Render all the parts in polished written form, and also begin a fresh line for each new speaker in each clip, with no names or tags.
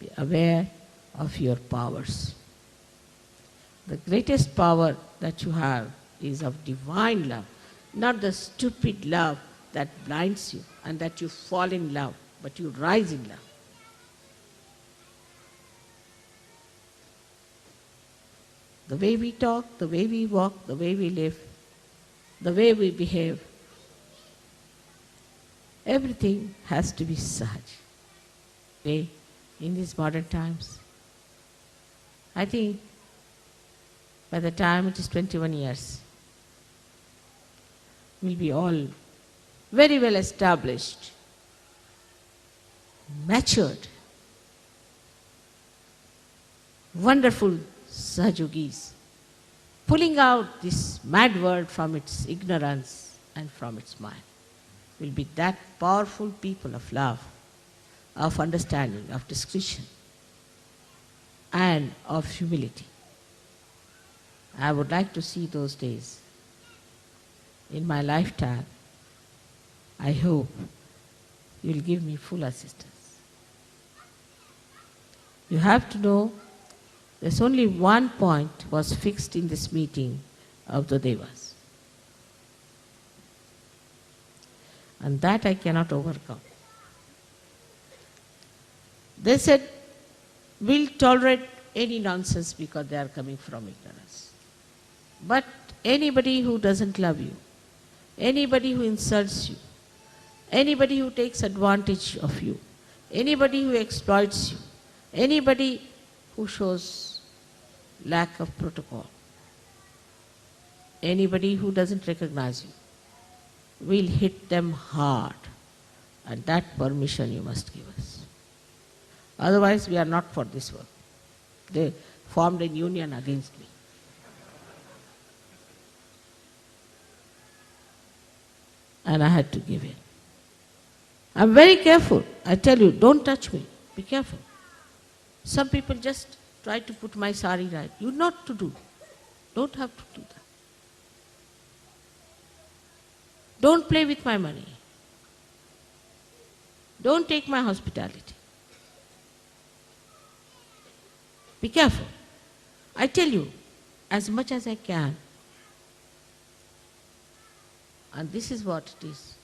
Be aware of your powers. The greatest power that you have is of divine love, not the stupid love that blinds you and that you fall in love, but you rise in love. The way we talk, the way we walk, the way we live, the way we behave, everything has to be Sahaj. Today, in these modern times, I think by the time it is 21 years, we'll be all very well established, matured, wonderful Sahajogis, pulling out this mad world from its ignorance and from its mind. Will be that powerful people of love, of understanding, of discretion, and of humility. I would like to see those days in my lifetime. I hope you will give me full assistance. You have to know there's only one point was fixed in this meeting of the Devas. And that I cannot overcome. They said, we'll tolerate any nonsense because they are coming from ignorance. But anybody who doesn't love you, anybody who insults you, anybody who takes advantage of you, anybody who exploits you, anybody who shows lack of protocol, anybody who doesn't recognize you, we'll hit them hard. And that permission you must give us. Otherwise, we are not for this work. They formed a union against me. And I had to give in. I'm very careful. I tell you, don't touch me. Be careful. Some people just try to put my sari right. You not to do. Don't have to do that. Don't play with my money. Don't take my hospitality. Be careful. I tell you, as much as I can. And this is what it is.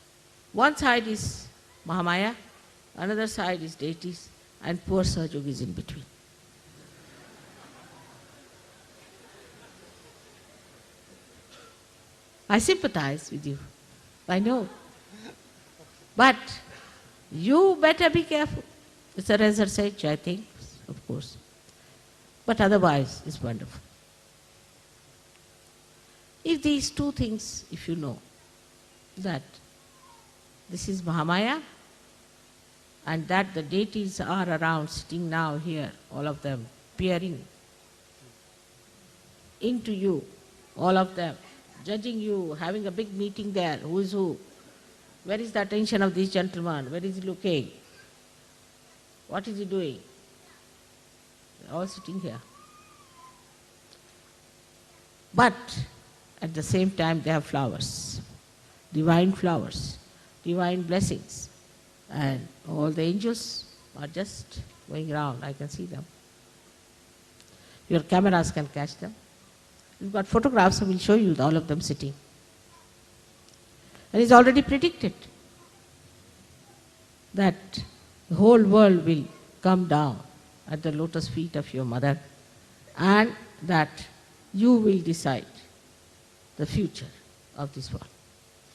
One side is Mahamaya, another side is deities, and poor Sahajogis in between. I sympathize with you. I know. But you better be careful. It's a research, I think, of course. But otherwise, it's wonderful. If these two things, if you know, that this is Mahamaya and that the deities are around, sitting now here, all of them, peering into you, all of them, judging you, having a big meeting there, who is who, where is the attention of this gentleman, where is he looking, what is he doing? They're all sitting here. But at the same time they have flowers, divine blessings, and all the angels are just going around. I can see them. Your cameras can catch them. We've got photographs, I will show you all of them sitting. And it's already predicted that the whole world will come down at the lotus feet of your mother, and that you will decide the future of this world.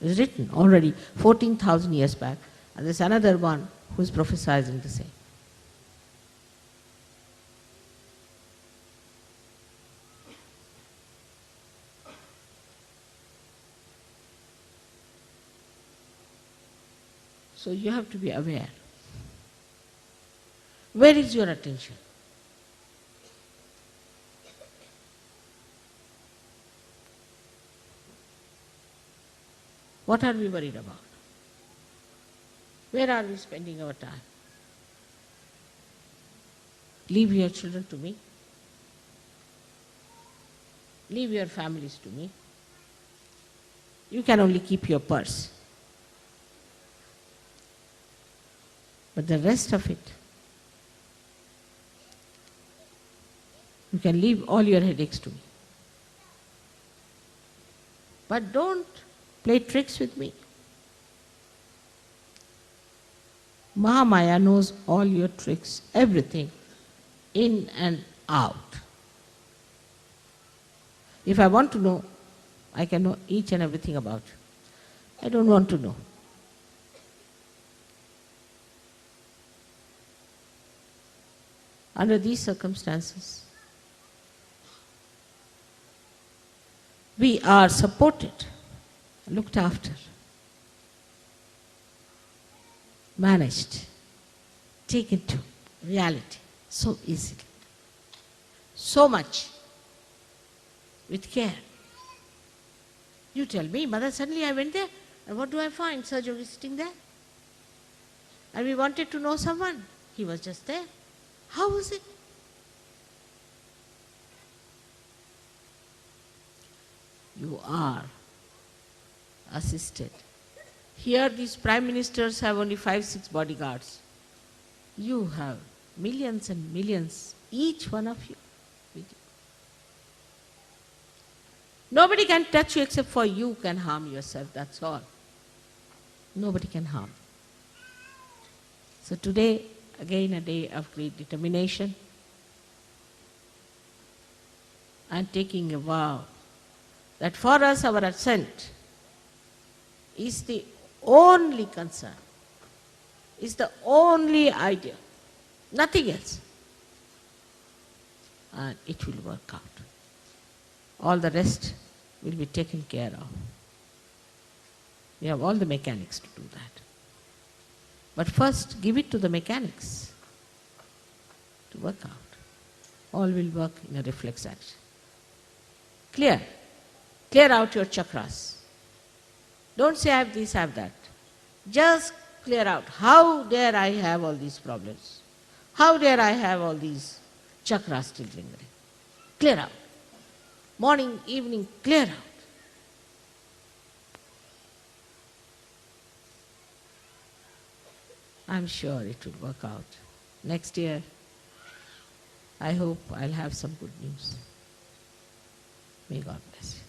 It's written already 14,000 years back, and there's another one who's prophesizing the same. So you have to be aware. Where is your attention? What are we worried about? Where are we spending our time? Leave your children to me. Leave your families to me. You can only keep your purse. But the rest of it, You can leave all your headaches to me. But don't play tricks with me. Mahamaya knows all your tricks, everything, in and out. If I want to know, I can know each and everything about you. I don't want to know. Under these circumstances, we are supported, looked after, managed, taken to reality so easily, so much, with care. You tell me, Mother, suddenly I went there, and what do I find? Sahaja is sitting there. And we wanted to know someone. He was just there. How was it? You are assisted. Here these prime ministers have only 5-6 bodyguards. You have millions and millions, each one of you. Nobody can touch you except for you can harm yourself, that's all. Nobody can harm. So today, again a day of great determination and taking a vow that for us our ascent is the only concern, is the only idea, nothing else. And it will work out. All the rest will be taken care of. We have all the mechanics to do that. But first, give it to the mechanics to work out. All will work in a reflex action. Clear. Clear out your chakras. Don't say I have this, I have that. Just clear out. How dare I have all these problems? How dare I have all these chakras still lingering? Clear out. Morning, evening, clear out. I'm sure it will work out. Next year, I hope I'll have some good news. May God bless you.